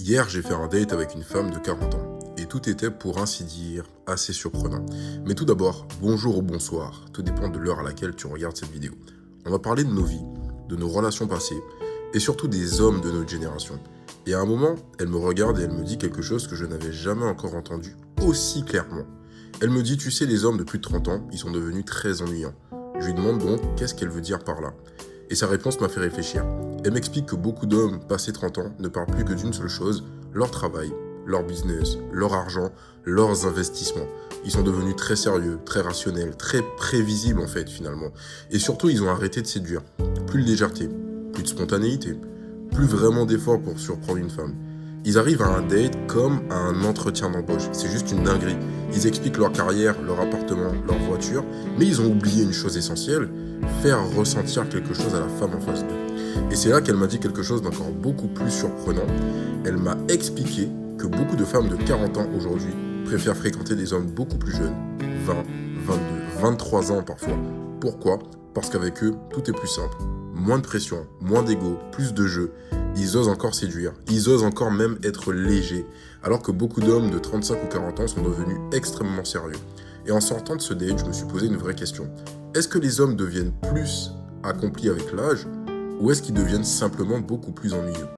Hier, j'ai fait un date avec une femme de 40 ans. Et tout était, pour ainsi dire, assez surprenant. Mais tout d'abord, bonjour ou bonsoir. Tout dépend de l'heure à laquelle tu regardes cette vidéo. On va parler de nos vies, de nos relations passées, et surtout des hommes de notre génération. Et à un moment, elle me regarde et elle me dit quelque chose que je n'avais jamais encore entendu aussi clairement. Elle me dit, tu sais, les hommes de plus de 30 ans, ils sont devenus très ennuyants. Je lui demande donc qu'est-ce qu'elle veut dire par là. Et sa réponse m'a fait réfléchir. Elle m'explique que beaucoup d'hommes passés 30 ans ne parlent plus que d'une seule chose, leur travail, leur business, leur argent, leurs investissements. Ils sont devenus très sérieux, très rationnels, très prévisibles en fait finalement. Et surtout, ils ont arrêté de séduire. Plus de légèreté, plus de spontanéité, plus vraiment d'efforts pour surprendre une femme. Ils arrivent à un date comme à un entretien d'embauche. C'est juste une dinguerie. Ils expliquent leur carrière, leur appartement, leur voiture, mais ils ont oublié une chose essentielle, faire ressentir quelque chose à la femme en face d'eux. Et c'est là qu'elle m'a dit quelque chose d'encore beaucoup plus surprenant. Elle m'a expliqué que beaucoup de femmes de 40 ans aujourd'hui préfèrent fréquenter des hommes beaucoup plus jeunes, 20, 22, 23 ans parfois. Pourquoi ? Parce qu'avec eux, tout est plus simple. Moins de pression, moins d'ego, plus de jeu. Ils osent encore séduire, ils osent encore même être légers, alors que beaucoup d'hommes de 35 ou 40 ans sont devenus extrêmement sérieux. Et en sortant de ce date, je me suis posé une vraie question. Est-ce que les hommes deviennent plus accomplis avec l'âge, ou est-ce qu'ils deviennent simplement beaucoup plus ennuyeux ?